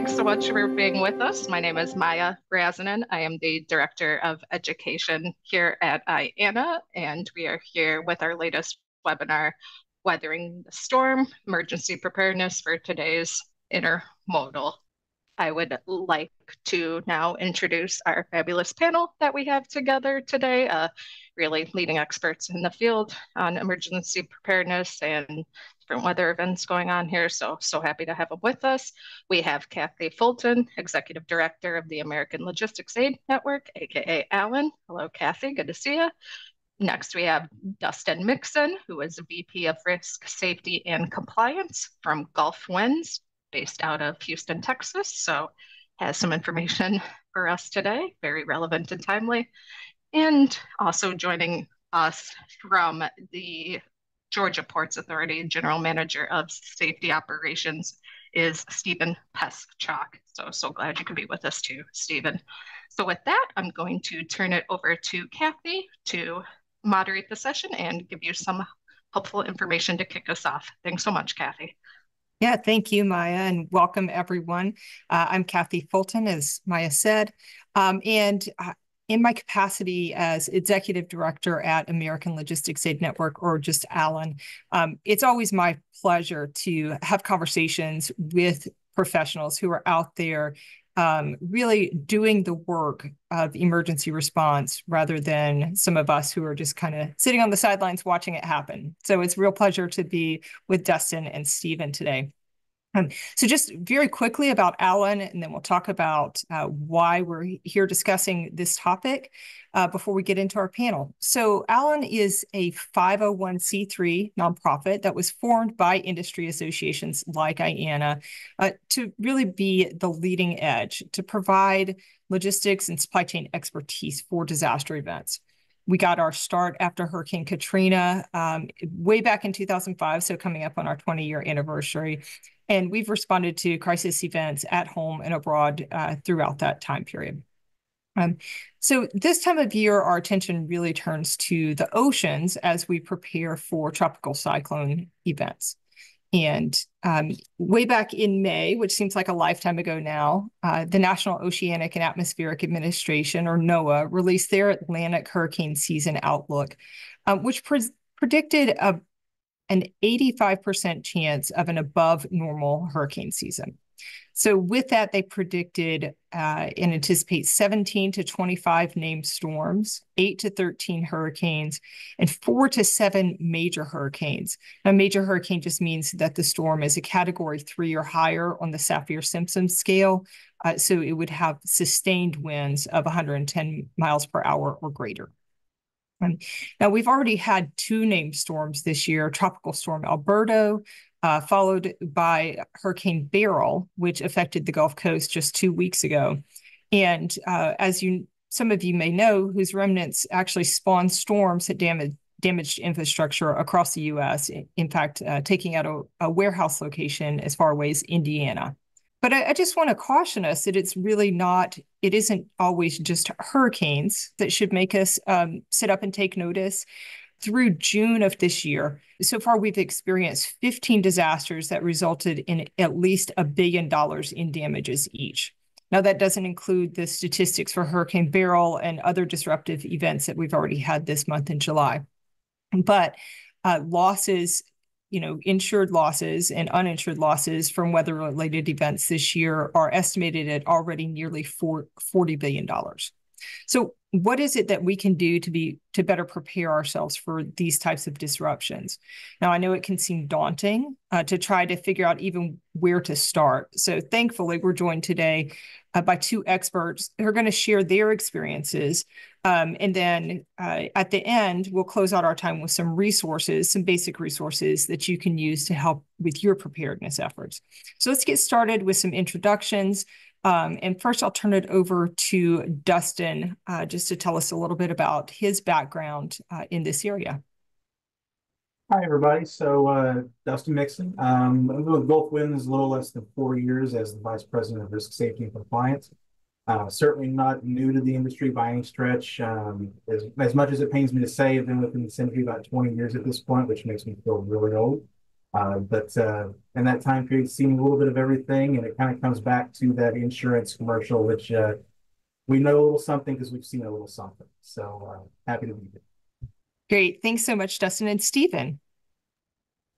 Thanks so much for being with us. My name is Maya Brazanen. I am the Director of Education here at IANA, and we are here with our latest webinar, Weathering the Storm, Emergency Preparedness for today's Intermodal. I would like to now introduce our fabulous panel that we have together today, really leading experts in the field on emergency preparedness and different weather events going on here. So happy to have them with us. We have Kathy Fulton, Executive Director of the American Logistics Aid Network, aka Alan. Hello, Kathy. Good to see you. Next, we have Dustin Mixon, who is VP of Risk, Safety, and Compliance from Gulf Winds, based out of Houston, Texas. So has some information for us today, very relevant and timely. And also joining us from the Georgia Ports Authority, General Manager of Safety Operations, is Stephen Peschak. So glad you could be with us too, Stephen. So with that, I'm going to turn it over to Kathy to moderate the session and give you some helpful information to kick us off. Thanks so much, Kathy. Yeah, thank you, Maya, and welcome everyone. I'm Kathy Fulton, as Maya said, and in my capacity as Executive Director at American Logistics Aid Network, or just Alan, it's always my pleasure to have conversations with professionals who are out there really doing the work of emergency response rather than some of us who are just kind of sitting on the sidelines watching it happen. So it's a real pleasure to be with Dustin and Stephen today. So just very quickly about Alan, and then we'll talk about why we're here discussing this topic before we get into our panel. So Alan is a 501c3 nonprofit that was formed by industry associations like IANA to really be the leading edge, to provide logistics and supply chain expertise for disaster events. We got our start after Hurricane Katrina way back in 2005, so coming up on our 20-year anniversary. And we've responded to crisis events at home and abroad throughout that time period. So this time of year, our attention really turns to the oceans as we prepare for tropical cyclone events. And way back in May, which seems like a lifetime ago now, the National Oceanic and Atmospheric Administration, or NOAA, released their Atlantic hurricane season outlook, which predicted an 85% chance of an above normal hurricane season. So with that, they predicted and anticipate 17 to 25 named storms, 8 to 13 hurricanes, and 4 to 7 major hurricanes. Now, major hurricane just means that the storm is a category 3 or higher on the Saffir-Simpson scale. So it would have sustained winds of 110 miles per hour or greater. Now, we've already had 2 named storms this year, Tropical Storm Alberto, followed by Hurricane Beryl, which affected the Gulf Coast just 2 weeks ago. And as some of you may know, whose remnants actually spawned storms that damaged infrastructure across the U.S., in fact, taking out a warehouse location as far away as Indiana. But I just want to caution us that it isn't always just hurricanes that should make us sit up and take notice. Through June of this year, so far we've experienced 15 disasters that resulted in at least $1 billion in damages each. Now, that doesn't include the statistics for Hurricane Beryl and other disruptive events that we've already had this month in July. But losses, insured losses and uninsured losses from weather-related events this year are estimated at already nearly $40 billion. So what is it that we can do to better prepare ourselves for these types of disruptions? Now, I know it can seem daunting to try to figure out even where to start. So thankfully, we're joined today by 2 experts who are going to share their experiences. And then at the end, we'll close out our time with some basic resources that you can use to help with your preparedness efforts. So let's get started with some introductions. And first, I'll turn it over to Dustin just to tell us a little bit about his background in this area. Hi, everybody. So Dustin Mixon. I've been with Gulf Winds a little less than 4 years as the Vice President of Risk, Safety, and Compliance. Certainly not new to the industry by any stretch. As much as it pains me to say, I've been within the industry about 20 years at this point, which makes me feel really old. But in that time period, seen a little bit of everything, and it kind of comes back to that insurance commercial, which we know a little something because we've seen a little something. So happy to be here. Great. Thanks so much, Dustin. And Stephen.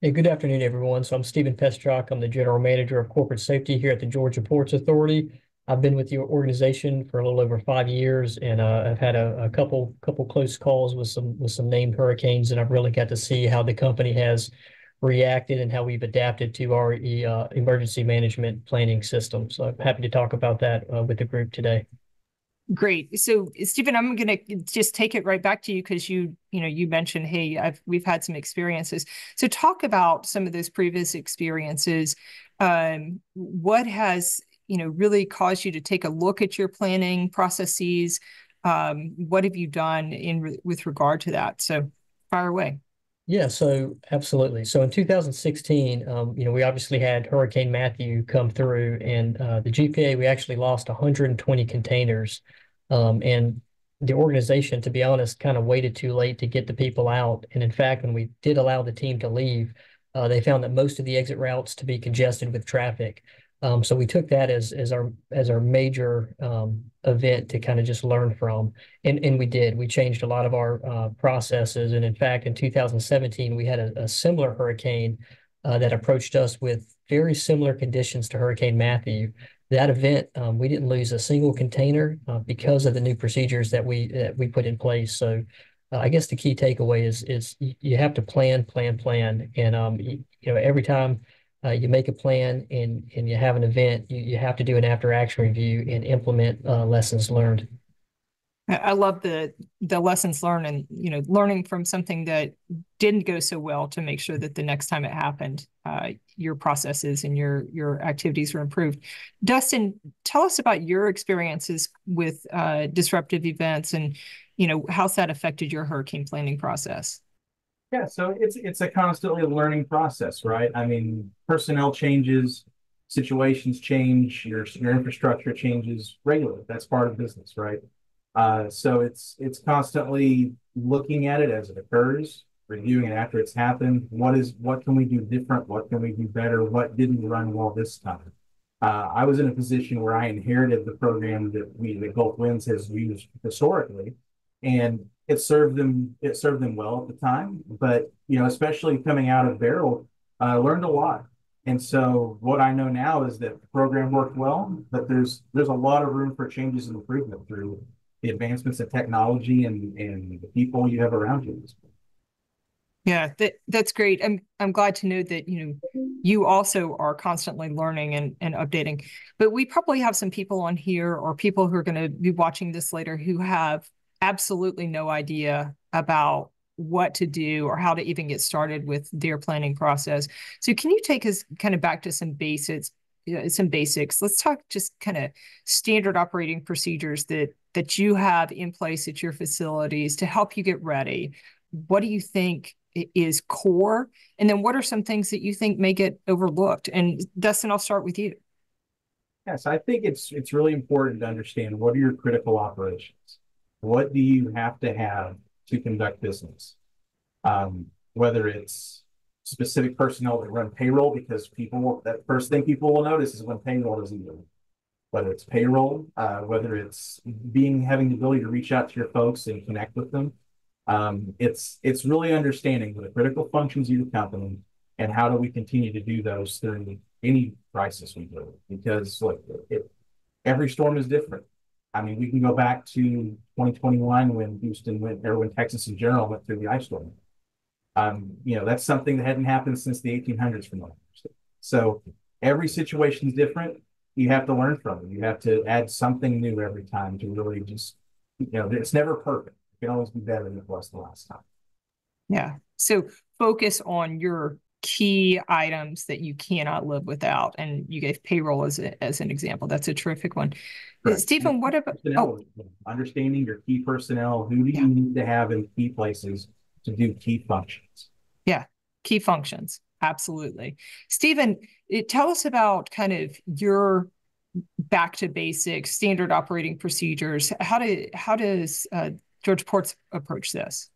Hey, good afternoon, everyone. So I'm Stephen Pestrock. I'm the General Manager of Corporate Safety here at the Georgia Ports Authority. I've been with your organization for a little over 5 years, and I've had a couple close calls with some named hurricanes, and I've really got to see how the company has reacted and how we've adapted to our emergency management planning system. So I'm happy to talk about that with the group today. Great. So, Stephen, I'm going to just take it right back to you because you mentioned, hey, we've had some experiences. So, talk about some of those previous experiences. What has really caused you to take a look at your planning processes? What have you done with regard to that? So, fire away. Yeah, so absolutely. So in 2016, we obviously had Hurricane Matthew come through, and the GPA, we actually lost 120 containers. And the organization, to be honest, kind of waited too late to get the people out. And in fact, when we did allow the team to leave, they found that most of the exit routes to be congested with traffic. So we took that as our major event to kind of just learn from, and we did. We changed a lot of our processes, and in fact, in 2017, we had a similar hurricane that approached us with very similar conditions to Hurricane Matthew. That event, we didn't lose a single container because of the new procedures that we put in place. So I guess the key takeaway is you have to plan, and every time you make a plan and you have an event, you have to do an after action review and implement lessons learned. I love the lessons learned, and learning from something that didn't go so well to make sure that the next time it happened, your processes and your activities were improved. Dustin, tell us about your experiences with disruptive events, and how's that affected your hurricane planning process? Yeah, so it's a constantly learning process, right? I mean, personnel changes, situations change, your infrastructure changes regularly. That's part of business, right? So it's constantly looking at it as it occurs, reviewing it after it's happened. What can we do different? What can we do better? What didn't run well this time? I was in a position where I inherited the program that Gulf Winds has used historically, and it served them well at the time. But especially coming out of Beryl, I learned a lot. And so what I know now is that the program worked well, but there's a lot of room for changes and improvement through the advancements in technology and the people you have around you. Yeah, that's great. I'm glad to know that you also are constantly learning and updating. But we probably have some people on here, or people who are going to be watching this later, who have absolutely no idea about what to do or how to even get started with their planning process. So can you take us kind of back to some basics? Let's talk just kind of standard operating procedures that you have in place at your facilities to help you get ready. What do you think is core? And then what are some things that you think may get overlooked? And Dustin, I'll start with you. Yes, I think it's really important to understand, what are your critical operations? What do you have to conduct business? Whether it's specific personnel that run payroll, because that first thing people will notice is when payroll isn't doing. Whether it's payroll, whether it's having the ability to reach out to your folks and connect with them. It's really understanding the critical functions of your company and how do we continue to do those through any crisis we go. Because every storm is different. I mean, we can go back to 2021 when when Texas in general went through the ice storm. That's something that hadn't happened since the 1800s from what I understand. So every situation is different. You have to learn from it. You have to add something new every time to really just, it's never perfect. It can always be better than it was the last time. Yeah. So focus on your key items that you cannot live without. And you gave payroll as an example. That's a terrific one. Correct. Stephen, what about understanding your key personnel? Who do you need to have in key places to do key functions? Yeah, key functions. Absolutely. Stephen, tell us about kind of your back to basics, standard operating procedures. How does Georgia Ports approach this?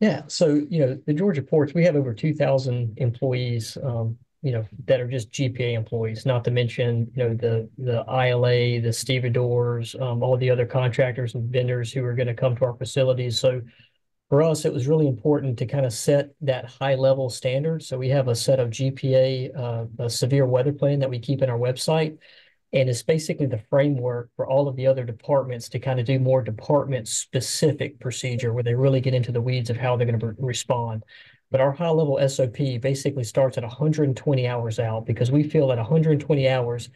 Yeah. So, the Georgia ports, we have over 2,000 employees, that are just GPA employees, not to mention, the ILA, the stevedores, all the other contractors and vendors who are going to come to our facilities. So for us, it was really important to kind of set that high level standard. So we have a set of GPA, a severe weather plan that we keep in our website. And it's basically the framework for all of the other departments to kind of do more department specific procedure where they really get into the weeds of how they're going to respond. But our high level SOP basically starts at 120 hours out because we feel at 120 hours,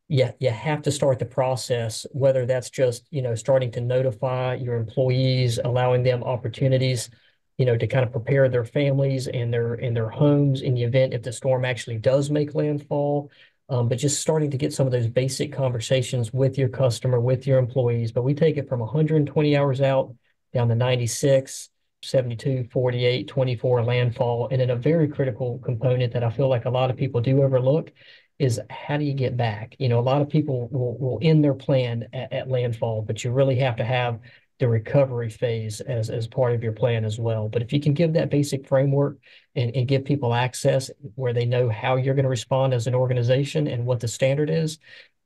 you have to start the process, whether that's just, starting to notify your employees, allowing them opportunities, to kind of prepare their families and their homes in the event if the storm actually does make landfall. But just starting to get some of those basic conversations with your customer, with your employees. But we take it from 120 hours out down to 96, 72, 48, 24 landfall. And then a very critical component that I feel like a lot of people do overlook is how do you get back? A lot of people will end their plan at landfall, but you really have to have the recovery phase as part of your plan as well. But if you can give that basic framework and give people access where they know how you're going to respond as an organization and what the standard is,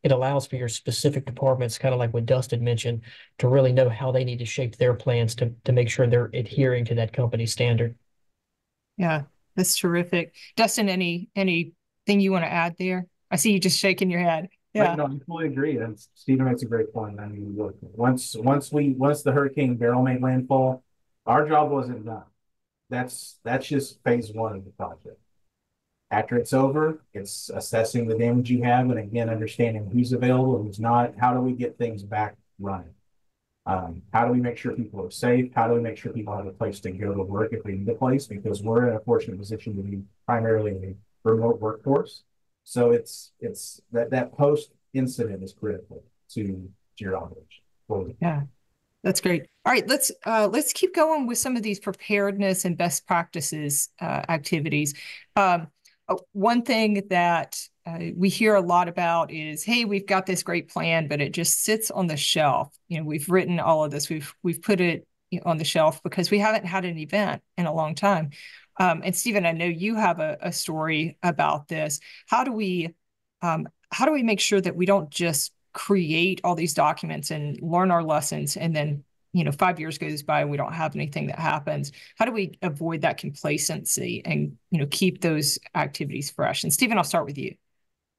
it allows for your specific departments, kind of like what Dustin mentioned, to really know how they need to shape their plans to make sure they're adhering to that company standard. Yeah, that's terrific. Dustin, anything you want to add there? I see you just shaking your head. Yeah. No, I fully agree. And Stephen makes a great point. I mean, look, once the hurricane barrel made landfall, our job wasn't done. That's just phase one of the project. After it's over, it's assessing the damage you have, and again, understanding who's available, who's not. How do we get things back running? How do we make sure people are safe? How do we make sure people have a place to go to work if they need a place? Because we're in a fortunate position to be primarily a remote workforce. So it's that post incident is critical to your operation. Yeah, that's great. All right, let's keep going with some of these preparedness and best practices activities. One thing that we hear a lot about is, hey, we've got this great plan, but it just sits on the shelf. We've written all of this, we've put it on the shelf because we haven't had an event in a long time. And Stephen, I know you have a story about this. How do we make sure that we don't just create all these documents and learn our lessons and then 5 years goes by and we don't have anything that happens? How do we avoid that complacency and keep those activities fresh? And Stephen, I'll start with you.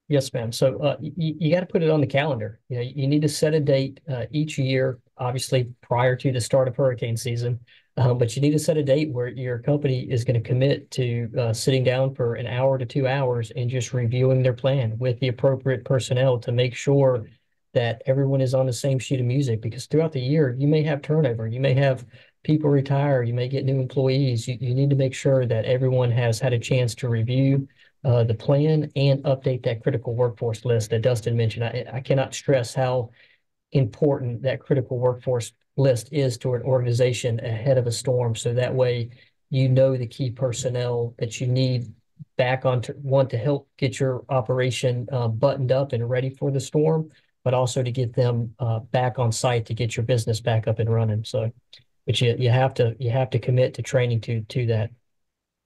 Yes, ma'am. So you got to put it on the calendar. You need to set a date each year, obviously prior to the start of hurricane season. But you need to set a date where your company is going to commit to sitting down for an hour to 2 hours and just reviewing their plan with the appropriate personnel to make sure that everyone is on the same sheet of music. Because throughout the year, you may have turnover, you may have people retire, you may get new employees. You need to make sure that everyone has had a chance to review the plan and update that critical workforce list that Dustin mentioned. I cannot stress how important that critical workforce list is to an organization ahead of a storm. So that way, the key personnel that you need back on to help get your operation buttoned up and ready for the storm, but also to get them back on site to get your business back up and running. So, but you have to commit to training to that.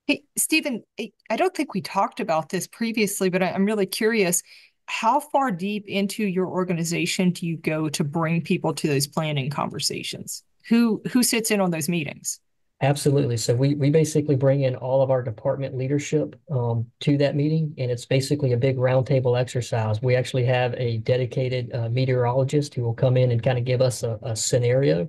Hey, Stephen, I don't think we talked about this previously, but I'm really curious. How far deep into your organization do you go to bring people to those planning conversations? Who sits in on those meetings? Absolutely. So we basically bring in all of our department leadership to that meeting, and it's basically a big roundtable exercise. We actually have a dedicated meteorologist who will come in and kind of give us a scenario.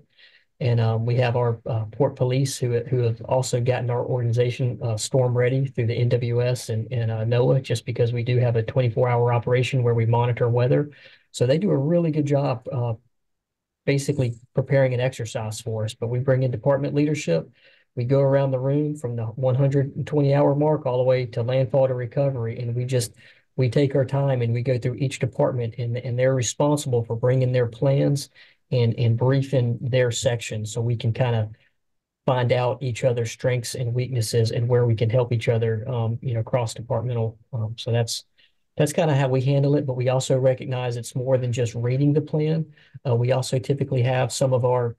And we have our port police who have also gotten our organization storm ready through the NWS and NOAA, just because we do have a 24-hour operation where we monitor weather. So they do a really good job basically preparing an exercise for us. But we bring in department leadership. We go around the room from the 120-hour mark all the way to landfall to recovery. And we take our time and we go through each department, and they're responsible for bringing their plans and briefing their section so we can kind of find out each other's strengths and weaknesses and where we can help each other, cross-departmental. So that's kind of how we handle it. But we also recognize it's more than just reading the plan. We also typically have some of our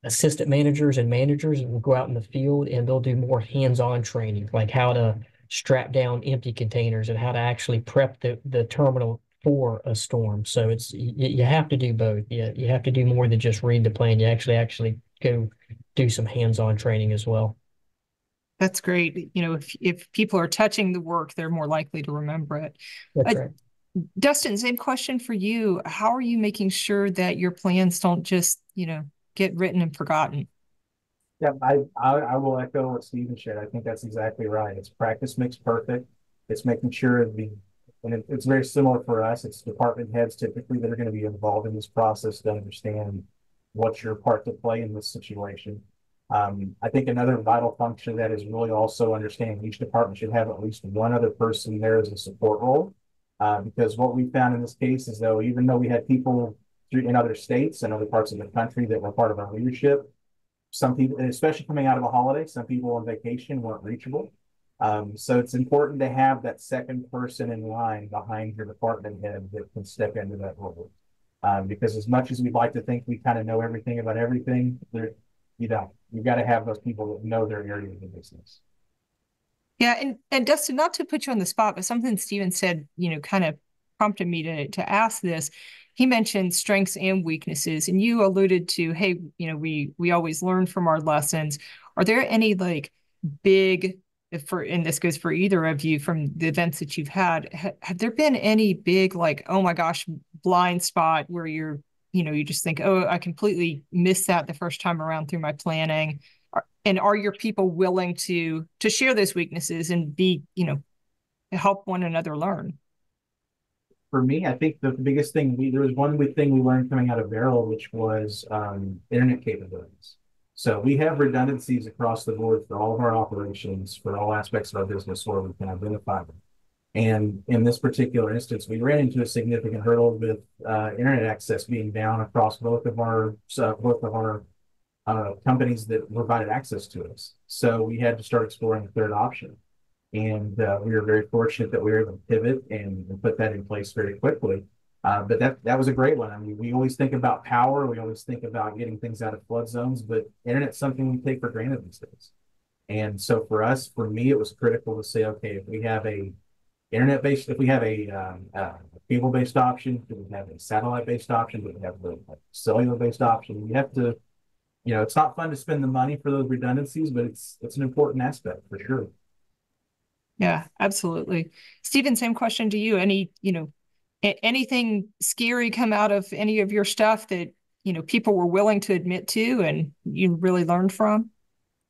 assistant managers and managers will go out in the field and they'll do more hands-on training, like how to strap down empty containers and how to actually prep the terminal for a storm. So you have to do both. You have to do more than just read the plan. You actually go do some hands-on training as well. That's great. If people are touching the work, they're more likely to remember it. That's right. Dustin, same question for you. How are you making sure that your plans don't just, get written and forgotten? Yeah, I will echo what Steven shared. I think that's exactly right. It's practice makes perfect. It's making sure it's very similar for us. It's department heads typically that are going to be involved in this process to understand what's your part to play in this situation. I think another vital function of that is really also understanding each department should have at least one other person there as a support role. Because what we found in this case is even though we had people in other states and other parts of the country that were part of our leadership, some people, especially coming out of a holiday, some people on vacation weren't reachable. So it's important to have that second person in line behind your department head that can step into that role. Because as much as we'd like to think we kind of know everything about everything, you don't. You've got to have those people that know their area of the business. Yeah, and Dustin, not to put you on the spot, but something Steven said, kind of prompted me to ask this. He mentioned strengths and weaknesses, and you alluded to, hey, we always learn from our lessons. Are there any big, and this goes for either of you from the events that you've had, have there been any big oh my gosh, blind spot where you just think, oh, I completely missed that the first time around through my planning? And are your people willing to share those weaknesses and be, help one another learn? For me, I think the biggest thing, there was one big thing we learned coming out of Barrel, which was internet capabilities. So we have redundancies across the board for all of our operations, for all aspects of our business where we can identify them. And in this particular instance, we ran into a significant hurdle with internet access being down across both of our companies that provided access to us. So we had to start exploring a third option. And we were very fortunate that we were able to pivot and put that in place very quickly. But that was a great one. I mean, we always think about power. We always think about getting things out of flood zones, but internet's something we take for granted these days. And so for me, it was critical to say, okay, if we have a cable-based option, do we have a satellite-based option, do we have a cellular-based option? We have to, it's not fun to spend the money for those redundancies, but it's an important aspect for sure. Yeah, absolutely. Steven, same question to you. Anything scary come out of any of your stuff that, people were willing to admit to and you really learned from?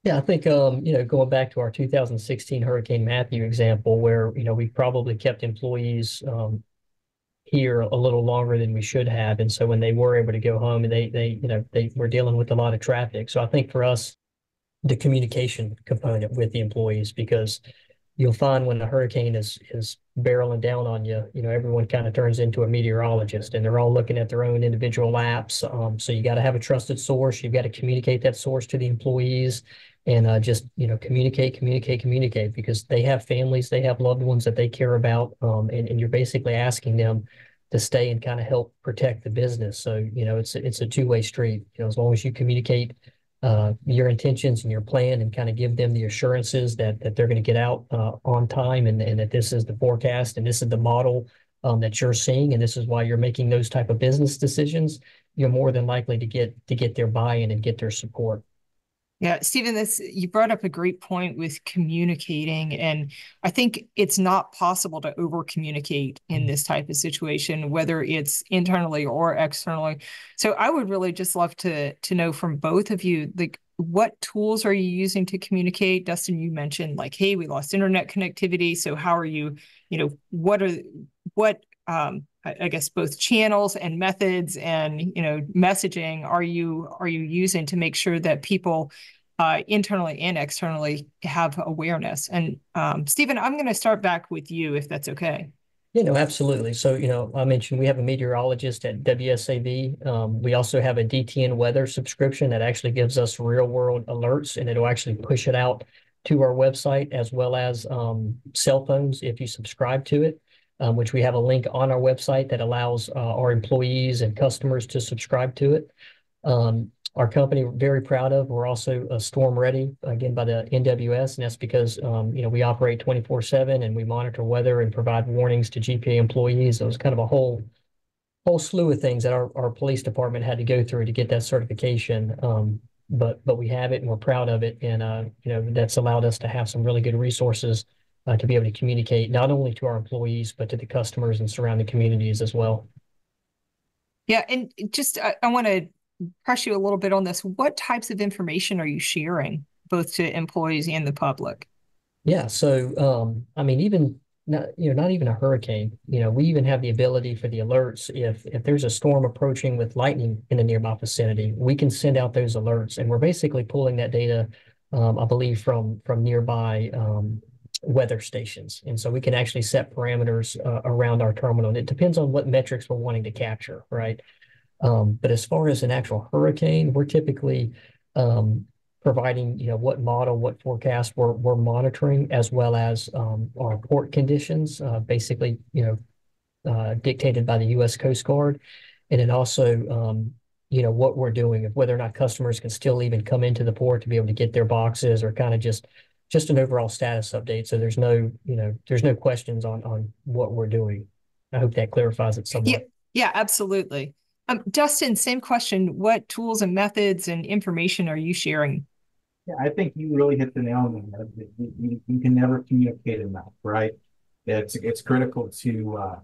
Yeah, I think, going back to our 2016 Hurricane Matthew example, where, we probably kept employees here a little longer than we should have. And so when they were able to go home, and they were dealing with a lot of traffic. So I think for us, the communication component with the employees, because you'll find when the hurricane is barreling down on you, everyone kind of turns into a meteorologist and they're all looking at their own individual apps. So you got to have a trusted source. You've got to communicate that source to the employees and just, communicate because they have families, they have loved ones that they care about. And you're basically asking them to stay and kind of help protect the business. So, it's a two-way street. As long as you communicate your intentions and your plan and kind of give them the assurances that they're going to get out on time and that this is the forecast and this is the model that you're seeing and this is why you're making those type of business decisions, you're more than likely to get their buy-in and get their support. Yeah, Steven, you brought up a great point with communicating, and I think it's not possible to over communicate in this type of situation, whether it's internally or externally. So I would really just love to know from both of you, what tools are you using to communicate? Dustin, you mentioned hey, we lost internet connectivity. So how are you, I guess both channels and methods and messaging are you using to make sure that people internally and externally have awareness? And Steven, I'm going to start back with you if that's okay. Yeah, no, absolutely. So, I mentioned we have a meteorologist at WSAV. We also have a DTN weather subscription that actually gives us real world alerts, and it'll actually push it out to our website as well as cell phones if you subscribe to it. Which we have a link on our website that allows our employees and customers to subscribe to it. our company, we're very proud of. We're also storm ready, again, by the NWS, and that's because we operate 24/7 and we monitor weather and provide warnings to GPA employees. So it's kind of a whole slew of things that our police department had to go through to get that certification. But we have it and we're proud of it, and that's allowed us to have some really good resources to be able to communicate not only to our employees but to the customers and surrounding communities as well. Yeah, and just I want to press you a little bit on this. What types of information are you sharing, both to employees and the public? Yeah, so I mean, even not even a hurricane. We even have the ability for the alerts. If there's a storm approaching with lightning in a nearby vicinity, we can send out those alerts, and we're basically pulling that data, I believe, from nearby weather stations, and so we can actually set parameters around our terminal. And it depends on what metrics we're wanting to capture, right? But as far as an actual hurricane, we're typically providing, what model, what forecast we're monitoring, as well as our port conditions, basically, dictated by the U.S. Coast Guard, and then also, what we're doing, of whether or not customers can still even come into the port to be able to get their boxes, or kind of just an overall status update. So there's no questions on what we're doing. I hope that clarifies it somewhat. Yeah, absolutely. Dustin, same question. What tools and methods and information are you sharing? Yeah, I think you really hit the nail on the head. You can never communicate enough, right? It's critical to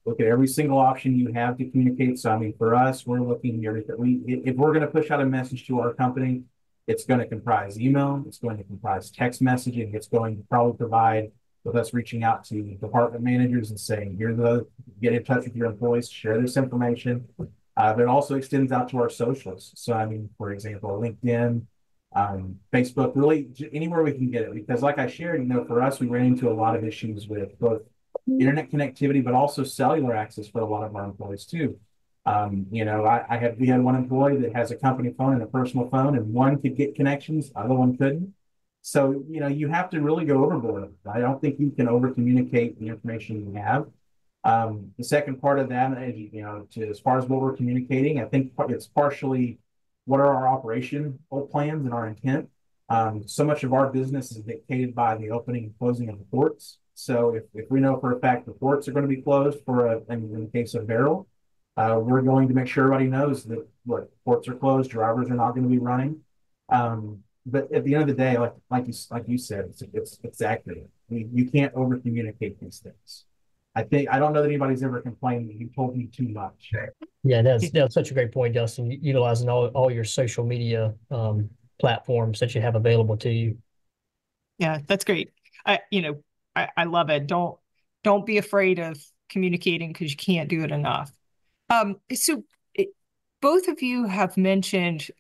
look at every single option you have to communicate. So I mean, for us, we're looking here that if we're going to push out a message to our company, it's going to comprise email, it's going to comprise text messaging, it's going to probably provide with us reaching out to department managers and saying, get in touch with your employees, share this information. But it also extends out to our socials. So I mean, for example, LinkedIn, Facebook, really anywhere we can get it. Because like I shared, for us, we ran into a lot of issues with both internet connectivity, but also cellular access for a lot of our employees too. We had one employee that has a company phone and a personal phone, and one could get connections, the other one couldn't. So, you have to really go overboard. I don't think you can over communicate the information you have. The second part of that, as far as what we're communicating, I think it's partially what are our operational plans and our intent. So much of our business is dictated by the opening and closing of the ports. So if we know for a fact the ports are going to be closed in the case of Beryl, we're going to make sure everybody knows that ports are closed, drivers are not going to be running. But at the end of the day, like you said, it's accurate. You can't over communicate these things. I don't know that anybody's ever complained that you told me too much. Yeah, that's such a great point, Dustin. Utilizing all your social media platforms that you have available to you. Yeah, that's great. I love it. Don't be afraid of communicating, because you can't do it enough. Both of you have mentioned,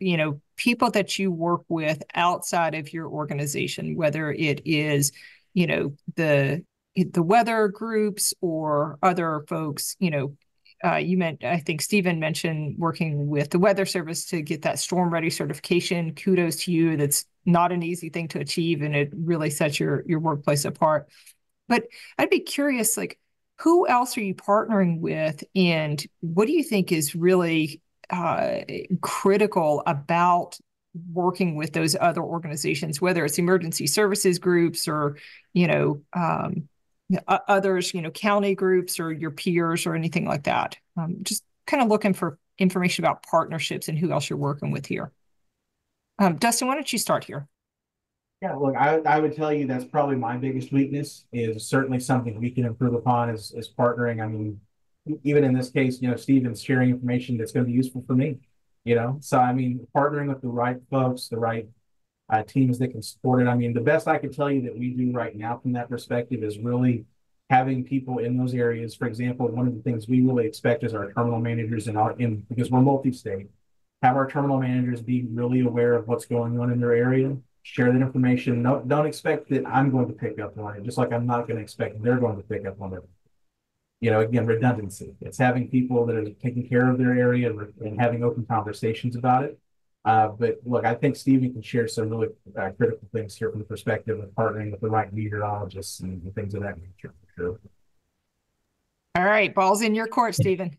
people that you work with outside of your organization, whether it is, the weather groups or other folks. I think Stephen mentioned working with the Weather Service to get that storm ready certification. Kudos to you. That's not an easy thing to achieve, and it really sets your workplace apart. But I'd be curious, who else are you partnering with, and what do you think is really critical about working with those other organizations, whether it's emergency services groups or, others, county groups or your peers or anything like that? Just kind of looking for information about partnerships and who else you're working with here. Dustin, why don't you start here? Yeah, look, I would tell you that's probably my biggest weakness, is certainly something we can improve upon is partnering. I mean, even in this case, Stephen's sharing information that's going to be useful for me, So, I mean, partnering with the right folks, the right teams that can support it. I mean, the best I could tell you that we do right now from that perspective is really having people in those areas. For example, one of the things we really expect is our terminal managers because we're multi-state, have our terminal managers be really aware of what's going on in their area, share that information. No, don't expect that I'm going to pick up on it, just like I'm not going to expect they're going to pick up on it. Again, redundancy. It's having people that are taking care of their area and having open conversations about it. But look, I think Stephen can share some really critical things here from the perspective of partnering with the right meteorologists and things of that nature, for sure. All right, ball's in your court, Stephen.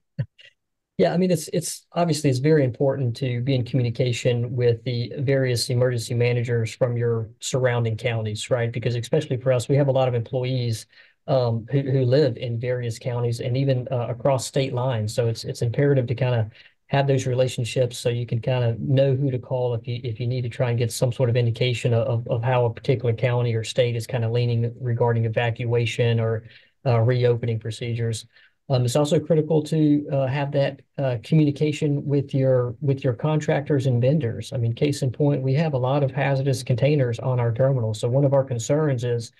Yeah, I mean, it's obviously it's very important to be in communication with the various emergency managers from your surrounding counties, right? Because especially for us, we have a lot of employees who live in various counties and even across state lines. So it's imperative to kind of have those relationships so you can kind of know who to call if you need to try and get some sort of indication of how a particular county or state is kind of leaning regarding evacuation or reopening procedures. It's also critical to have that communication with your contractors and vendors. I mean, case in point, we have a lot of hazardous containers on our terminal. So one of our concerns is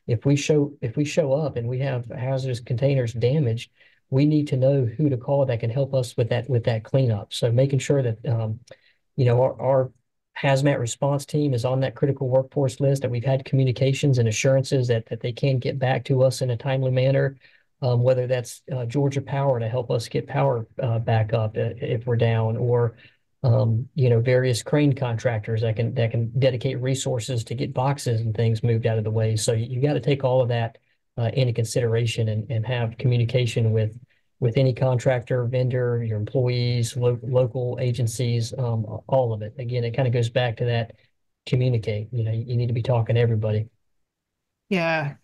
if we show up and we have hazardous containers damaged, we need to know who to call that can help us with that cleanup. So making sure that our hazmat response team is on that critical workforce list, that we've had communications and assurances that they can get back to us in a timely manner. Whether that's Georgia Power to help us get power back up if we're down, or various crane contractors that can dedicate resources to get boxes and things moved out of the way. So you got to take all of that into consideration and have communication with any contractor, vendor, your employees, local agencies, all of it. Again, it kind of goes back to that communicate. You need to be talking to everybody. Yeah.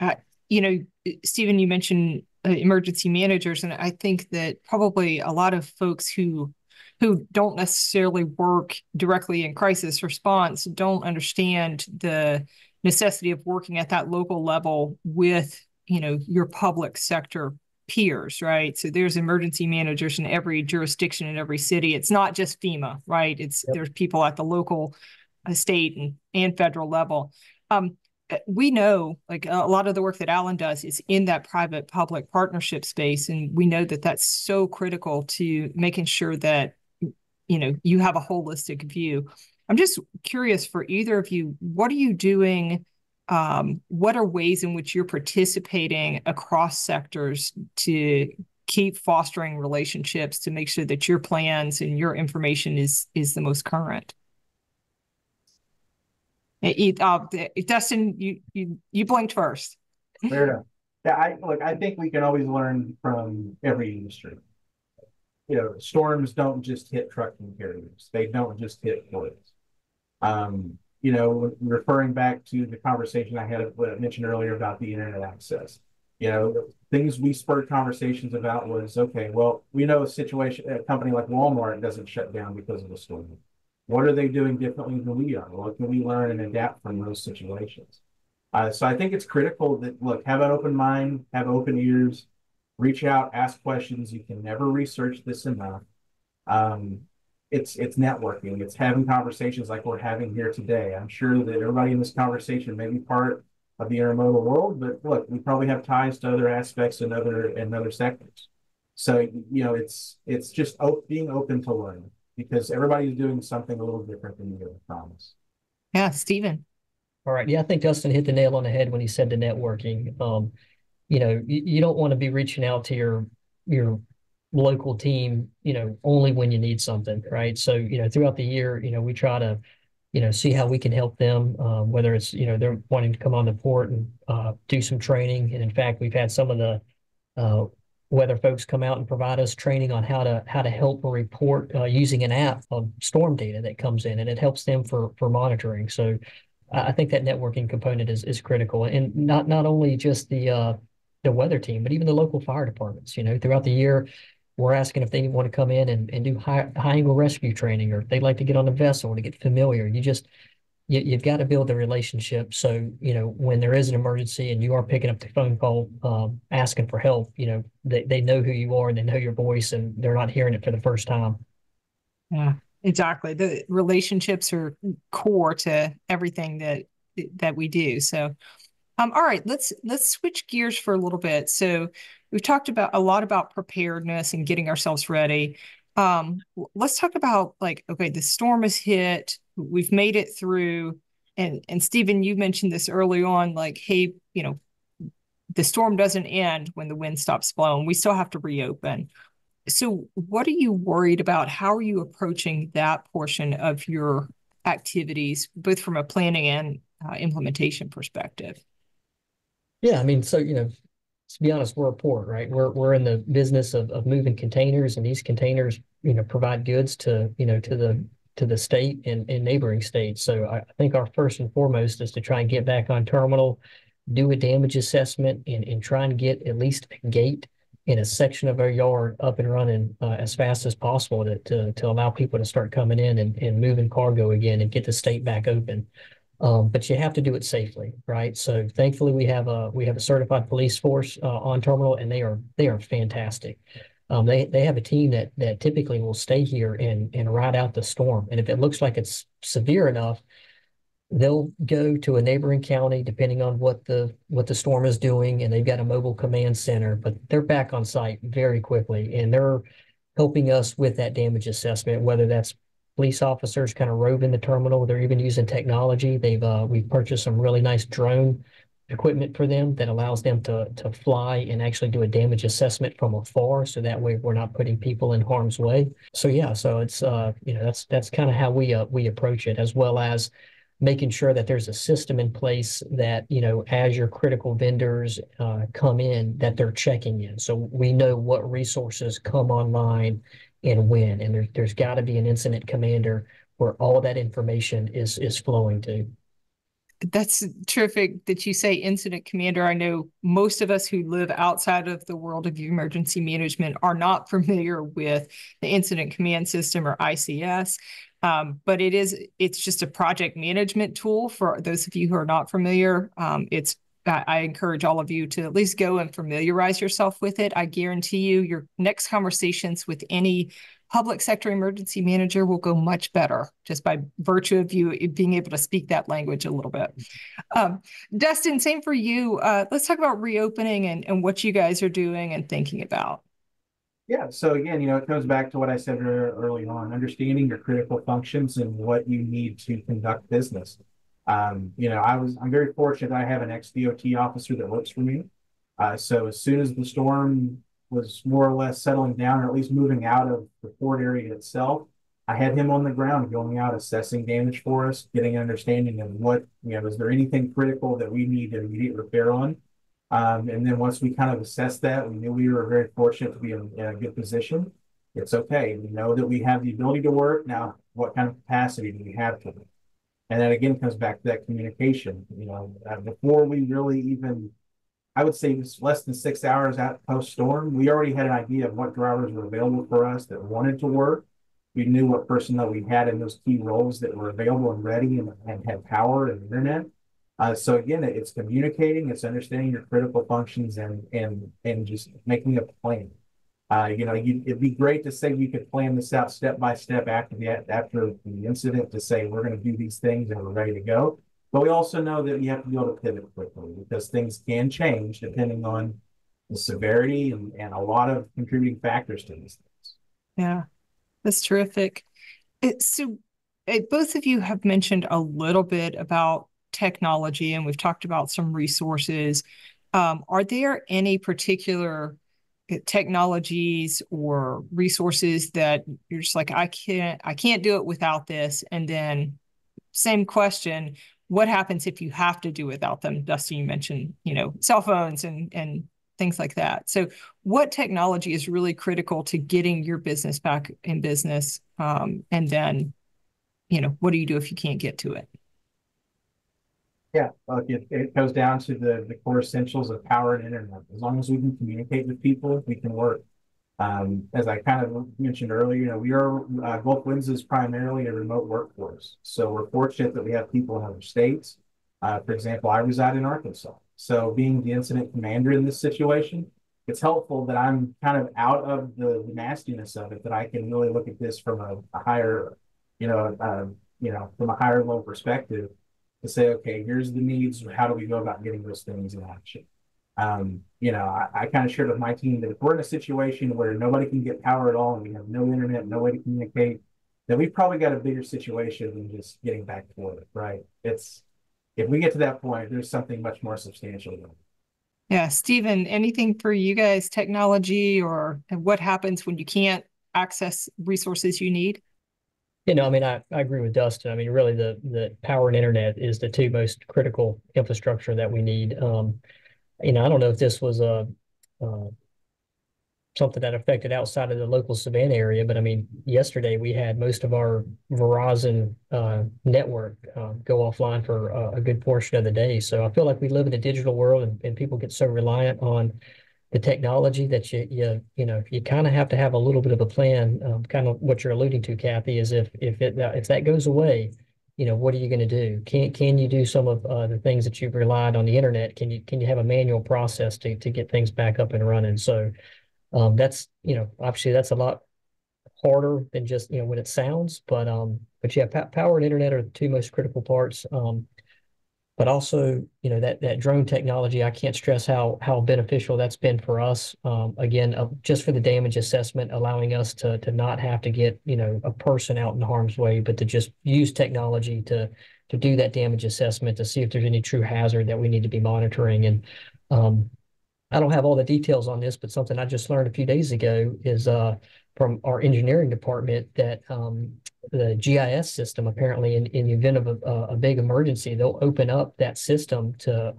Stephen, you mentioned emergency managers, and I think that probably a lot of folks who don't necessarily work directly in crisis response don't understand the necessity of working at that local level with, your public sector peers, right? So there's emergency managers in every jurisdiction in every city. It's not just FEMA, right? There's people at the local, state, and federal level. We know, like, a lot of the work that Alan does is in that private public partnership space, and we know that that's so critical to making sure that you have a holistic view. I'm just curious, for either of you, what are you doing? What are ways in which you're participating across sectors to keep fostering relationships to make sure that your plans and your information is the most current? Dustin, you blinked first. Fair enough. Yeah, I think we can always learn from every industry. Storms don't just hit trucking carriers. They don't just hit ports. Referring back to the conversation I had mentioned earlier about the internet access, things we spurred conversations about was, okay, well, we know a company like Walmart doesn't shut down because of a storm. What are they doing differently than we are? What can we learn and adapt from those situations? So I think it's critical that, look, have an open mind, have open ears, reach out, ask questions. You can never research this enough. It's networking. It's having conversations like we're having here today. I'm sure that everybody in this conversation may be part of the intermodal world, but look, we probably have ties to other aspects and other sectors. So it's just being open to learn, because everybody's doing something a little different than you promise. Yeah, Stephen. All right. Yeah, I think Dustin hit the nail on the head when he said the networking. You don't want to be reaching out to your local team, only when you need something, right? So, throughout the year, we try to, see how we can help them, whether it's, they're wanting to come on the port and do some training. And in fact, we've had some of the weather folks come out and provide us training on how to help report using an app of storm data that comes in, and it helps them for monitoring. So I think that networking component is critical, and not only just the weather team, but even the local fire departments. Throughout the year, we're asking if they want to come in and do high angle rescue training, or if they'd like to get on a vessel to get familiar. You've got to build the relationship. So, when there is an emergency and you are picking up the phone call, asking for help, they know who you are and they know your voice, and they're not hearing it for the first time. Yeah, exactly. The relationships are core to everything that we do. So, all right, let's switch gears for a little bit. So we've talked about a lot about preparedness and getting ourselves ready. Let's talk about, like, okay, the storm has hit, we've made it through, and Stephen, you mentioned this early on, like, hey, the storm doesn't end when the wind stops blowing. We still have to reopen. So what are you worried about? How are you approaching that portion of your activities, both from a planning and implementation perspective? Yeah, I mean, so, to be honest, we're a port, right? We're in the business of moving containers, and these containers, provide goods to, to the state and neighboring states. So I think our first and foremost is to try and get back on terminal, do a damage assessment, and try and get at least a gate in a section of our yard up and running as fast as possible to allow people to start coming in and moving cargo again and get the state back open. But you have to do it safely, right? So thankfully we have a certified police force on terminal, and they are fantastic. They have a team that typically will stay here and ride out the storm. And if it looks like it's severe enough, they'll go to a neighboring county depending on what the storm is doing, and they've got a mobile command center, but they're back on site very quickly, and they're helping us with that damage assessment, whether that's police officers kind of roving the terminal. They're even using technology. We've purchased some really nice drone equipment for them that allows them to fly and actually do a damage assessment from afar, so that way we're not putting people in harm's way. So yeah, so it's that's kind of how we approach it, as well as making sure that there's a system in place that, as your critical vendors come in, that they're checking in. So we know what resources come online and when, and there's got to be an incident commander where all that information is flowing to. That's terrific that you say incident commander. I know most of us who live outside of the world of emergency management are not familiar with the incident command system, or ICS. But it's just a project management tool for those of you who are not familiar. I encourage all of you to at least go and familiarize yourself with it. I guarantee you your next conversations with any public sector emergency manager will go much better just by virtue of you being able to speak that language a little bit. Dustin, same for you. Let's talk about reopening and what you guys are doing and thinking about. Yeah, so again, it comes back to what I said early on, understanding your critical functions and what you need to conduct business. I'm very fortunate I have an ex-DOT officer that works for me. So as soon as the storm was more or less settling down, or at least moving out of the port area itself, I had him on the ground going out, assessing damage for us, getting an understanding of what, is there anything critical that we need immediate repair on? And then once we kind of assessed that, we knew we were very fortunate to be in a good position. It's okay. We know that we have the ability to work. Now, what kind of capacity do we have to? And then again, comes back to that communication. Before we really even, I would say it's less than 6 hours out post-storm, we already had an idea of what drivers were available for us that wanted to work. We knew what personnel we had in those key roles that were available and ready and had power and internet. So again, it's communicating, it's understanding your critical functions and just making a plan. It'd be great to say we could plan this out step by step after the incident, to say we're going to do these things and we're ready to go. But we also know that you have to be able to pivot quickly, because things can change depending on the severity and a lot of contributing factors to these things. Yeah, that's terrific. Both of you have mentioned a little bit about technology, and we've talked about some resources. Are there any particular technologies or resources that you're just like, I can't do it without this? And then same question, what happens if you have to do without them? Dustin, you mentioned, cell phones and things like that. So what technology is really critical to getting your business back in business? And then, what do you do if you can't get to it? Yeah, it goes down to the core essentials of power and internet. As long as we can communicate with people, we can work. As I kind of mentioned earlier, we are Gulf Winds is primarily a remote workforce. So we're fortunate that we have people in other states. For example, I reside in Arkansas. So being the incident commander in this situation, it's helpful that I'm kind of out of the nastiness of it, that I can really look at this from a higher, from a higher level perspective, to say, okay, here's the needs. How do we go about getting those things in action? I kind of shared with my team that if we're in a situation where nobody can get power at all and we have no internet, no way to communicate, then we've probably got a bigger situation than just getting back to work, right? If we get to that point, there's something much more substantial. Yeah, Stephen, anything for you guys, technology, or what happens when you can't access resources you need? I agree with Dustin. Really the power and internet is the two most critical infrastructure that we need. I don't know if this was uh, something that affected outside of the local Savannah area, but I mean, yesterday we had most of our Verizon network go offline for a good portion of the day. So I feel like we live in a digital world, and people get so reliant on the technology that you kind of have to have a little bit of a plan. Kind of what you're alluding to, Kathy, is if that goes away, what are you going to do? Can you do some of the things that you've relied on the internet? Can you have a manual process to get things back up and running? So that's obviously that's a lot harder than just when it sounds, but yeah, power and internet are the two most critical parts. But also, that drone technology, I can't stress how beneficial that's been for us. Again, just for the damage assessment, allowing us to not have to get a person out in harm's way, but to just use technology to do that damage assessment to see if there's any true hazard that we need to be monitoring. And I don't have all the details on this, but something I just learned a few days ago is from our engineering department that the GIS system, apparently in the event of a big emergency, they'll open up that system to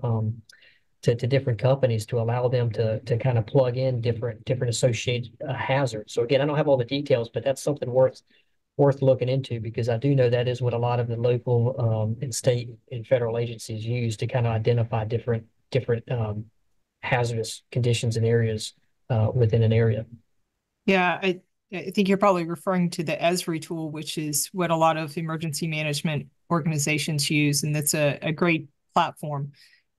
different companies to allow them to kind of plug in different associated hazards. So again, I don't have all the details, but that's something worth looking into, because I do know that is what a lot of the local and state and federal agencies use to kind of identify different hazardous conditions and areas within an area. Yeah, I think you're probably referring to the ESRI tool, which is what a lot of emergency management organizations use, and that's a great platform.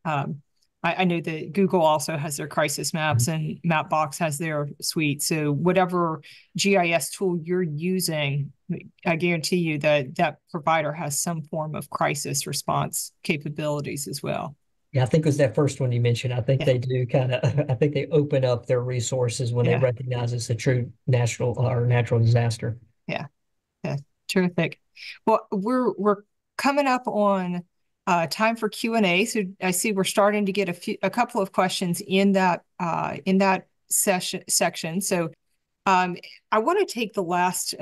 I know that Google also has their crisis maps, and Mapbox has their suite. So whatever GIS tool you're using, I guarantee you that that provider has some form of crisis response capabilities as well. Yeah, I think it was that first one you mentioned. I think they do I think they open up their resources when they recognize it's a true national or natural disaster. Yeah, terrific. Well, we're coming up on time for Q&A. So I see we're starting to get a couple of questions in that section. So I want to take the last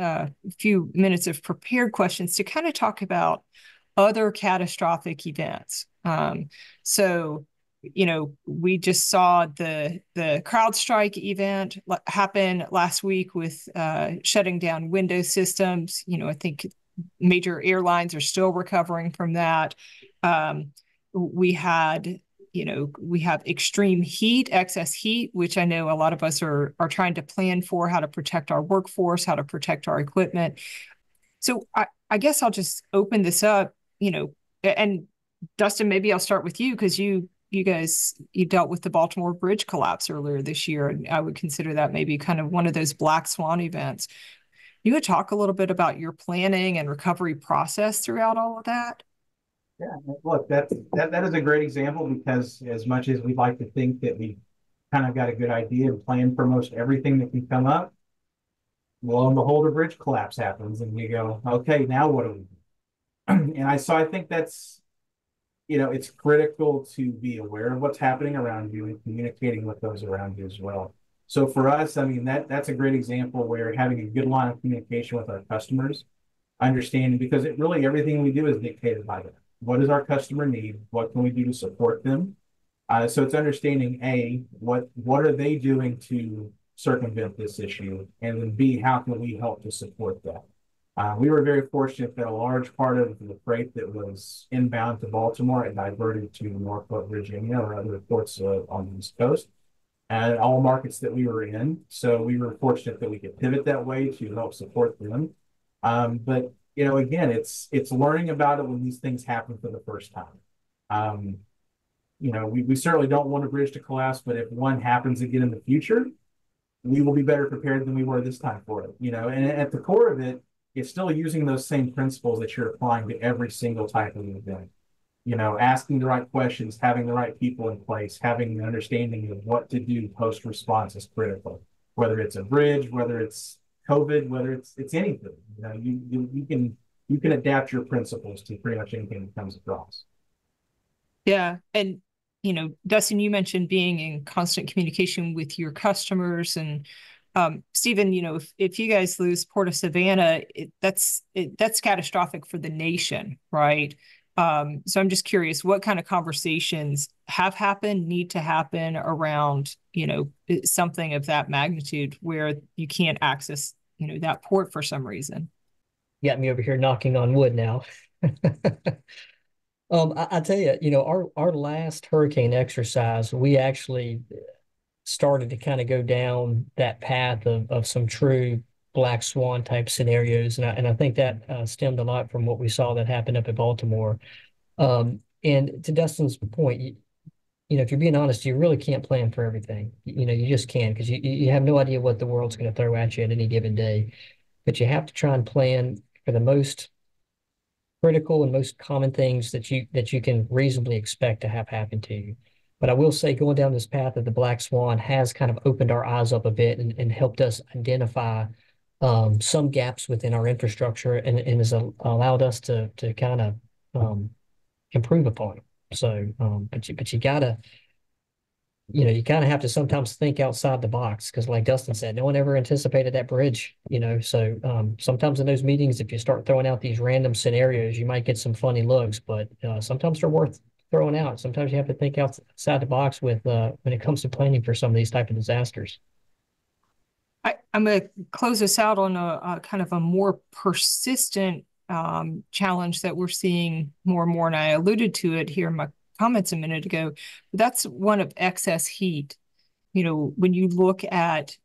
few minutes of prepared questions to kind of talk about other catastrophic events. So, we just saw the CrowdStrike event happen last week with shutting down Windows systems. I think major airlines are still recovering from that. We have extreme heat, excess heat, which I know a lot of us are trying to plan for, how to protect our workforce, how to protect our equipment. So I guess I'll just open this up, and Dustin, maybe I'll start with you, because you dealt with the Baltimore Bridge collapse earlier this year, and I would consider that maybe kind of one of those Black Swan events. You would talk a little bit about your planning and recovery process throughout all of that? Yeah, look, that is a great example, because as much as we'd like to think that we kind of got a good idea and plan for most everything that can come up, lo and behold, a bridge collapse happens, and you go, okay, now what do we do? So I think that's, it's critical to be aware of what's happening around you and communicating with those around you as well. So for us, I mean, that's a great example where having a good line of communication with our customers, understanding, because everything we do is dictated by them. What does our customer need? What can we do to support them? So it's understanding what are they doing to circumvent this issue, and then B, how can we help to support that? We were very fortunate that a large part of the freight that was inbound to Baltimore had diverted to Norfolk, Virginia, or other ports on the East Coast, and all markets that we were in. So we were fortunate that we could pivot that way to help support them. But again, it's learning about it when these things happen for the first time. We certainly don't want a bridge to collapse, but if one happens again in the future, we will be better prepared than we were this time for it. And at the core of it, it's still using those same principles that you're applying to every single type of event. Asking the right questions, having the right people in place, having the understanding of what to do post-response is critical. Whether it's a bridge, whether it's COVID, whether it's anything, you can adapt your principles to pretty much anything that comes across. Yeah, and Dustin, you mentioned being in constant communication with your customers, and Stephen, if you guys lose Port of Savannah, that's catastrophic for the nation, right? So I'm just curious, what kind of conversations have happened, need to happen around, something of that magnitude where you can't access, that port for some reason? You got me over here knocking on wood now. I tell you, our last hurricane exercise, we actually started to kind of go down that path of some true Black Swan type scenarios, and I think that stemmed a lot from what we saw that happened up in Baltimore. And to Dustin's point, if you're being honest, you really can't plan for everything. You just can't, because you have no idea what the world's going to throw at you at any given day. But you have to try and plan for the most critical and most common things that you can reasonably expect to have happen to you. But I will say, going down this path of the Black Swan has kind of opened our eyes up a bit and helped us identify some gaps within our infrastructure, and has allowed us to kind of improve upon it. So, but you gotta, you kind of have to sometimes think outside the box, because like Dustin said, no one ever anticipated that bridge, so sometimes in those meetings, if you start throwing out these random scenarios, you might get some funny looks, but sometimes they're worth throwing out. Sometimes you have to think outside the box with when it comes to planning for some of these type of disasters. I'm going to close us out on a kind of a more persistent challenge that we're seeing more and more, and I alluded to it here in my comments a minute ago. But that's one of excess heat. When you look at,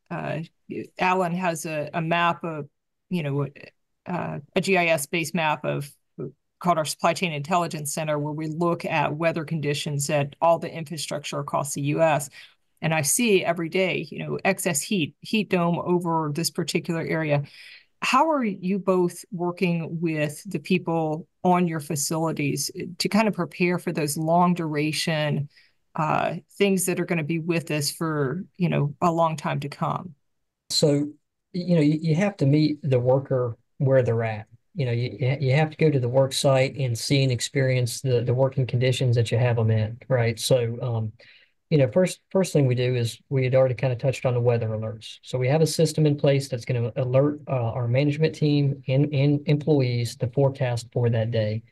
Alan has a map of, a GIS-based map of called our Supply Chain Intelligence Center, where we look at weather conditions at all the infrastructure across the U.S. And I see every day, excess heat dome over this particular area. How are you both working with the people on your facilities to kind of prepare for those long duration things that are going to be with us for, a long time to come? So, you have to meet the worker where they're at. You have to go to the work site and see and experience the working conditions that you have them in, right? So, first thing we do is, we had already kind of touched on the weather alerts. So we have a system in place that's going to alert our management team and employees the forecast for that day.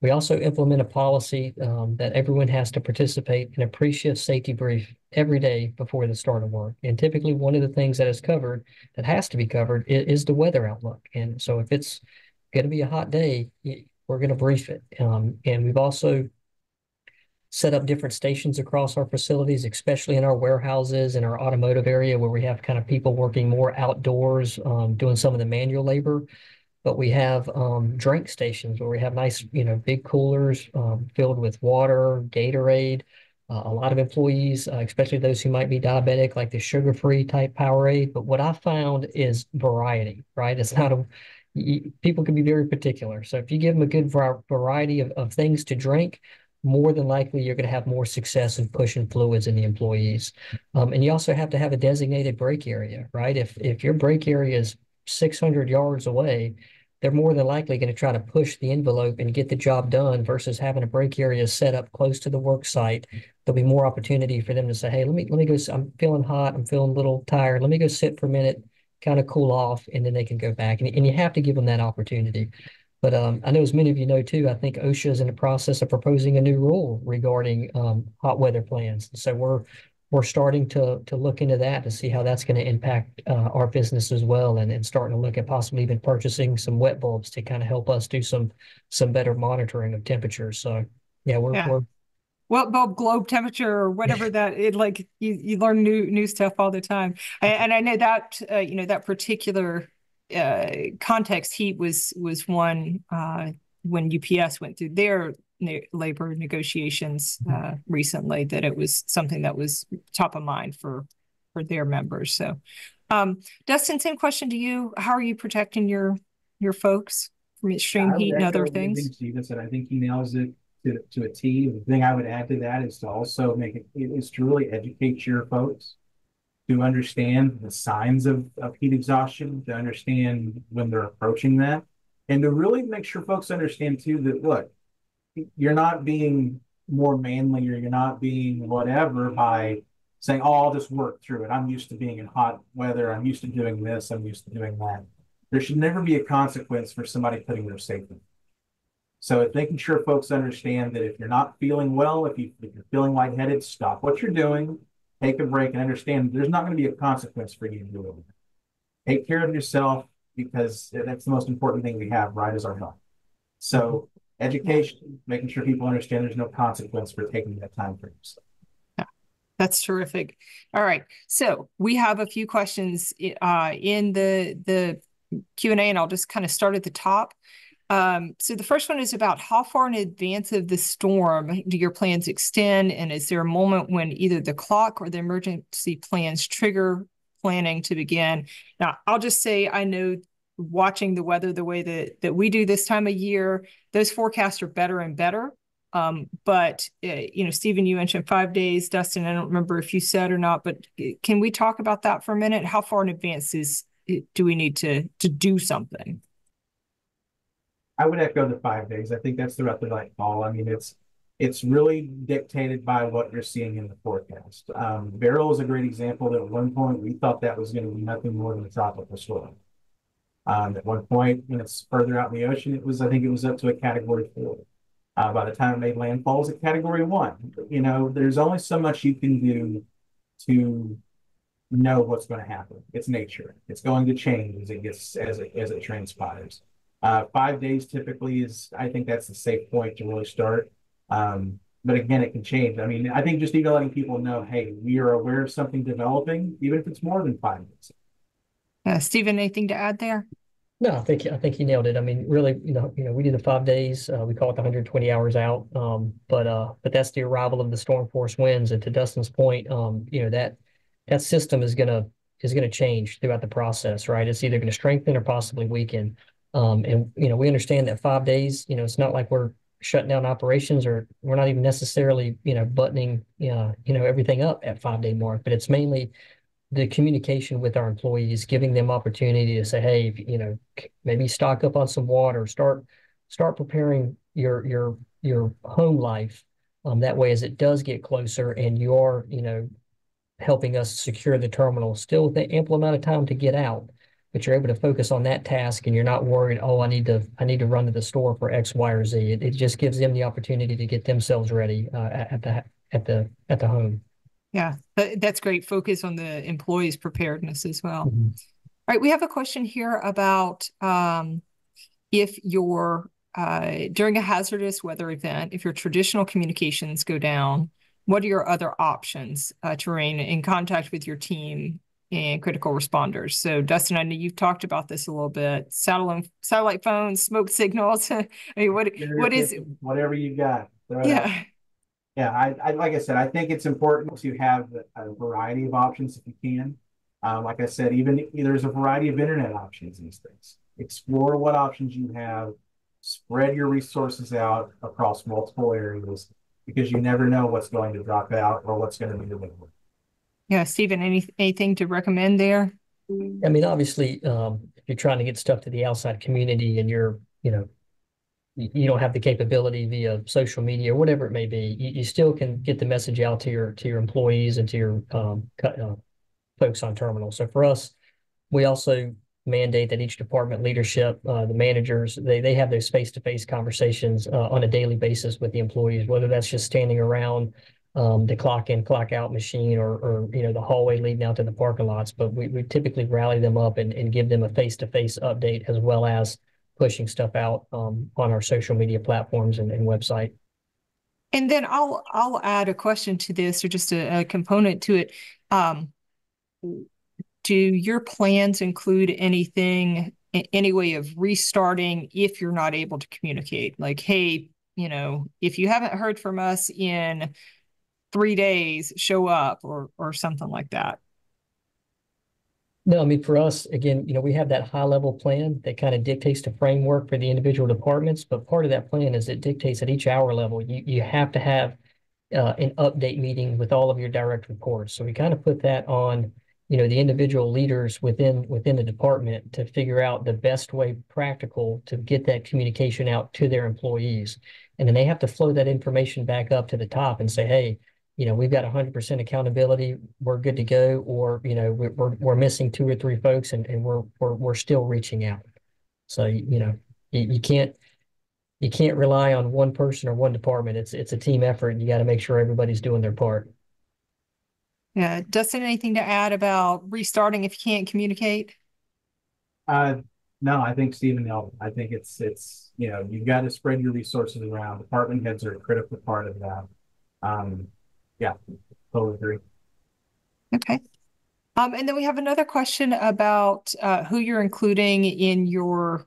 We also implement a policy that everyone has to participate in a pre-shift safety brief every day before the start of work. And typically, one of the things that has to be covered, is the weather outlook. And so if it's going to be a hot day, we're going to brief it. And we've also set up different stations across our facilities, especially in our warehouses and our automotive area, where we have kind of people working more outdoors, doing some of the manual labor. But we have drink stations where we have nice, big coolers filled with water, Gatorade. A lot of employees, especially those who might be diabetic, like the sugar-free type Powerade. But what I found is variety, right? It's not people can be very particular. So if you give them a good variety of things to drink, more than likely you're going to have more success in pushing fluids in the employees. And you also have to have a designated break area, right? If your break area is 600 yards away, they're more than likely going to try to push the envelope and get the job done, versus having a break area set up close to the work site. There'll be more opportunity for them to say, hey, let me go. I'm feeling hot. I'm feeling a little tired. Let me go sit for a minute, kind of cool off, and then they can go back. And you have to give them that opportunity. But I know, as many of you know too, I think OSHA is in the process of proposing a new rule regarding hot weather plans. So we're starting to look into that to see how that's going to impact our business as well, and starting to look at possibly even purchasing some wet bulbs to kind of help us do some better monitoring of temperatures. So yeah, we're Well, bulb globe temperature or whatever that it like you learn new stuff all the time. And I know that that particular context heat was one when UPS went through their labor negotiations recently, that it was something that was top of mind for their members. So Dustin, same question to you. How are you protecting your folks from extreme heat and other things? I think he nails it to a T. The thing I would add to that is to also is to really educate your folks to understand the signs of heat exhaustion, to understand when they're approaching that, and to really make sure folks understand too that, look, you're not being more manly, or you're not being whatever by saying, oh, I'll just work through it. I'm used to being in hot weather. I'm used to doing this. I'm used to doing that. There should never be a consequence for somebody putting their safety. So it's making sure folks understand that if you're not feeling well, if you're feeling lightheaded, stop what you're doing, take a break, and understand there's not going to be a consequence for you doing it. Take care of yourself, because that's the most important thing we have, right, is our health. So education, making sure people understand there's no consequence for taking that time for yourself. Yeah, that's terrific. All right, so we have a few questions in the Q&A, and I'll just kind of start at the top. So the first one is about how far in advance of the storm do your plans extend, and is there a moment when either the clock or the emergency plans trigger planning to begin? Now, I'll just say, I know watching the weather the way that we do this time of year, those forecasts are better and better. But Stephen, you mentioned 5 days. Dustin, I don't remember if you said or not, but can we talk about that for a minute? How far in advance do we need to do something? I would echo the 5 days. I think that's the right call. I mean, it's really dictated by what you're seeing in the forecast. Beryl is a great example that at one point we thought that was going to be nothing more than a tropical storm. At one point, when it's further out in the ocean, I think it was up to a category 4. By the time it made landfall, it was at category 1. There's only so much you can do to know what's going to happen. It's nature. It's going to change as it transpires. 5 days typically I think that's the safe point to really start. But again, it can change. I mean, I think just even letting people know, hey, we are aware of something developing, even if it's more than 5 days. Stephen, anything to add there? No, I think you nailed it. I mean, really, we do the 5 days. We call it the 120 hours out. But that's the arrival of the storm force winds. And to Dustin's point, that system is gonna change throughout the process, right? It's either going to strengthen or possibly weaken. And we understand that 5 days, it's not like we're shutting down operations, or we're not even necessarily, buttoning, everything up at 5 day mark, but it's mainly the communication with our employees, giving them opportunity to say, hey, maybe stock up on some water, start preparing your home life. That way, as it does get closer and you are, helping us secure the terminal, still with the ample amount of time to get out, but you're able to focus on that task, and you're not worried, oh, I need to run to the store for X, Y, or Z. It just gives them the opportunity to get themselves ready at the home. Yeah, that's great. Focus on the employees' preparedness as well. Mm-hmm. All right, we have a question here about if you're during a hazardous weather event, if your traditional communications go down, what are your other options to remain in contact with your team and critical responders? So, Dustin, I know you've talked about this a little bit. Satellite phones, smoke signals. I mean, what is whatever you got? Yeah. Yeah, I like I said, I think it's important to have a variety of options if you can. Like I said, there's a variety of internet options these days. Explore what options you have. Spread your resources out across multiple areas, because you never know what's going to drop out or what's going to be available. Yeah, Stephen, anything to recommend there? I mean, obviously, if you're trying to get stuff to the outside community and you don't have the capability via social media or whatever it may be, you still can get the message out to your employees and to your folks on terminal. So for us, we also mandate that each department leadership, the managers, they have those face-to-face conversations on a daily basis with the employees, whether that's just standing around the clock in, clock out machine, or the hallway leading out to the parking lots. But we typically rally them up and give them a face-to-face update, as well as pushing stuff out on our social media platforms and website. And then I'll add a question to this, or just a component to it. Do your plans include any way of restarting if you're not able to communicate? Like, hey, if you haven't heard from us in 3 days, show up, or something like that. No, I mean, for us, again, we have that high level plan that kind of dictates the framework for the individual departments. But part of that plan is it dictates at each hour level, you have to have an update meeting with all of your direct reports. So we kind of put that on, the individual leaders within the department to figure out the best way practical to get that communication out to their employees. And then they have to flow that information back up to the top and say, hey, we've got 100% accountability, we're good to go, or we're missing 2 or 3 folks, and we're still reaching out. So you can't you can't rely on one person or one department. It's a team effort, and you got to make sure everybody's doing their part. Yeah. Dustin, anything to add about restarting if you can't communicate? Uh, no, I think Stephen nailed it. I think it's you've got to spread your resources around. Department heads are a critical part of that. Um, yeah, totally agree. Okay. And then we have another question about who you're including in your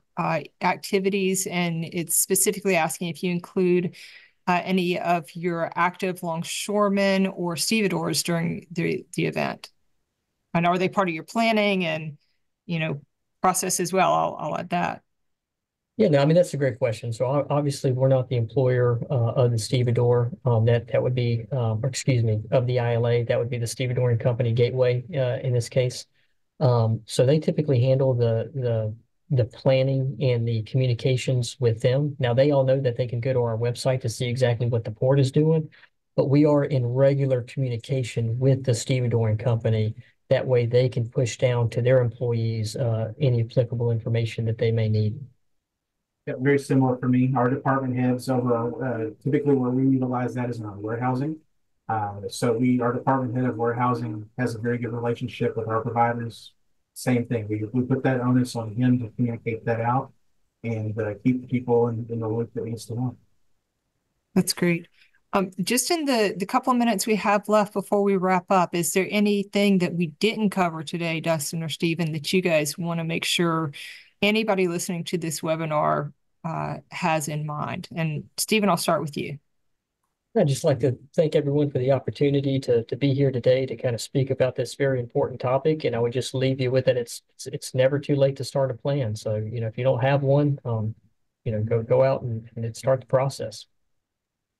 activities, and it's specifically asking if you include any of your active longshoremen or stevedores during the event. And are they part of your planning and, process as well? I'll add that. Yeah, no, I mean that's a great question. So obviously we're not the employer of the stevedore. That would be, or excuse me, of the ILA. That would be the stevedoring company Gateway in this case. So they typically handle the planning and the communications with them. Now they all know that they can go to our website to see exactly what the port is doing, but we are in regular communication with the stevedoring company. That way they can push down to their employees any applicable information that they may need. Yeah, very similar for me. Our department heads over typically where we utilize that is in our warehousing. Our department head of warehousing has a very good relationship with our providers. Same thing. We put that onus on him to communicate that out and keep people in the loop that needs to know. That's great. Just in the couple of minutes we have left before we wrap up, is there anything that we didn't cover today, Dustin or Stephen, that you guys want to make sure anybody listening to this webinar has in mind? And Stephen, I'll start with you. I'd just like to thank everyone for the opportunity to be here today to kind of speak about this very important topic. And I would just leave you with it. It's never too late to start a plan. So, if you don't have one, go out and start the process.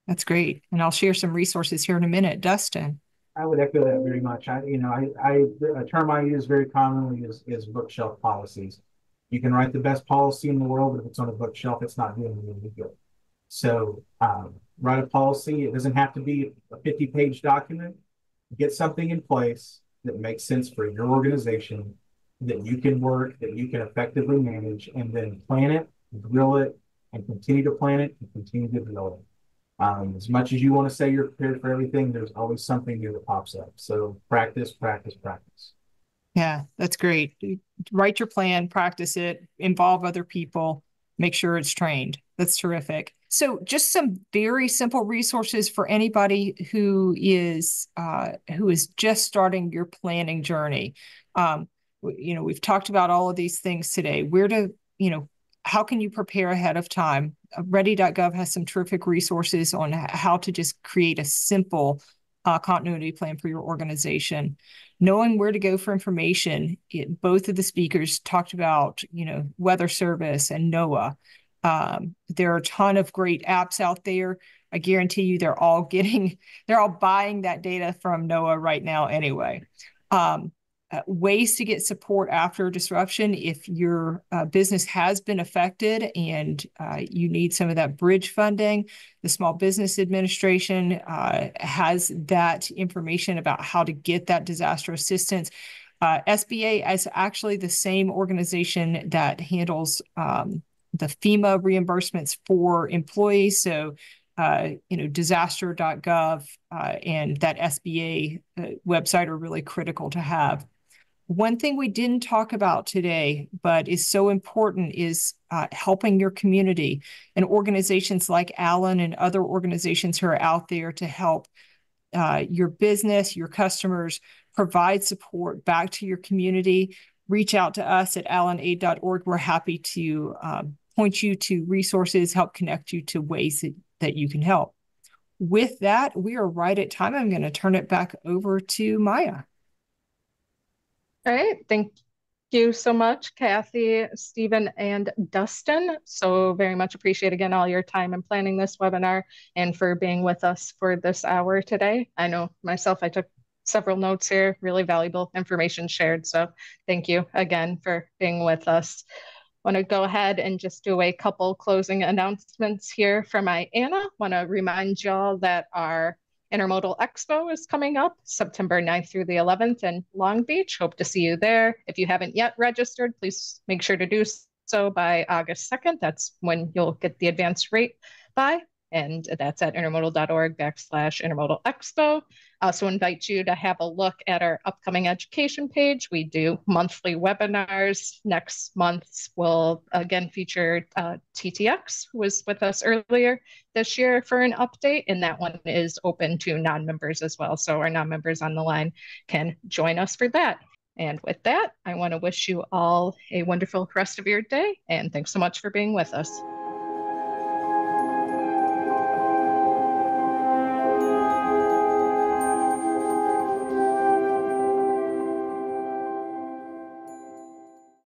That's great. And I'll share some resources here in a minute. Dustin. I would echo that very much. A term I use very commonly is bookshelf policies. You can write the best policy in the world, but if it's on a bookshelf, it's not doing any good. So write a policy. It doesn't have to be a 50-page document. Get something in place that makes sense for your organization, that you can work, that you can effectively manage, and then plan it, drill it, and continue to plan it and continue to drill it. As much as you want to say you're prepared for everything, there's always something new that pops up. So practice, practice, practice. Yeah, that's great. Write your plan, practice it, involve other people, make sure it's trained. That's terrific. So just some very simple resources for anybody who is just starting your planning journey. We've talked about all of these things today. How can you prepare ahead of time? Ready.gov has some terrific resources on how to just create a simple continuity plan for your organization. Knowing where to go for information. Both of the speakers talked about, Weather Service and NOAA. There are a ton of great apps out there. I guarantee you they're all buying that data from NOAA right now anyway. Ways to get support after disruption if your business has been affected and you need some of that bridge funding. The Small Business Administration has that information about how to get that disaster assistance. SBA is actually the same organization that handles the FEMA reimbursements for employees. So disaster.gov and that SBA website are really critical to have. One thing we didn't talk about today, but is so important, is helping your community and organizations like Allen and other organizations who are out there to help your business, your customers, provide support back to your community. Reach out to us at allenaid.org. We're happy to point you to resources, help connect you to ways that you can help. With that, we are right at time. I'm going to turn it back over to Maya. All right. Thank you so much, Kathy, Stephen, and Dustin. So very much appreciate again all your time in planning this webinar and for being with us for this hour today. I know myself, I took several notes here, really valuable information shared. So thank you again for being with us. Want to go ahead and just do a couple closing announcements here from IANA. Want to remind y'all that our Intermodal Expo is coming up September 9th through the 11th in Long Beach. Hope to see you there. If you haven't yet registered, please make sure to do so by August 2nd. That's when you'll get the advanced rate by, and that's at intermodal.org/intermodal expo. I also invite you to have a look at our upcoming education page. We do monthly webinars. Next month will again feature TTX, who was with us earlier this year for an update, and that one is open to non-members as well. So our non-members on the line can join us for that. And with that, I want to wish you all a wonderful rest of your day, and thanks so much for being with us.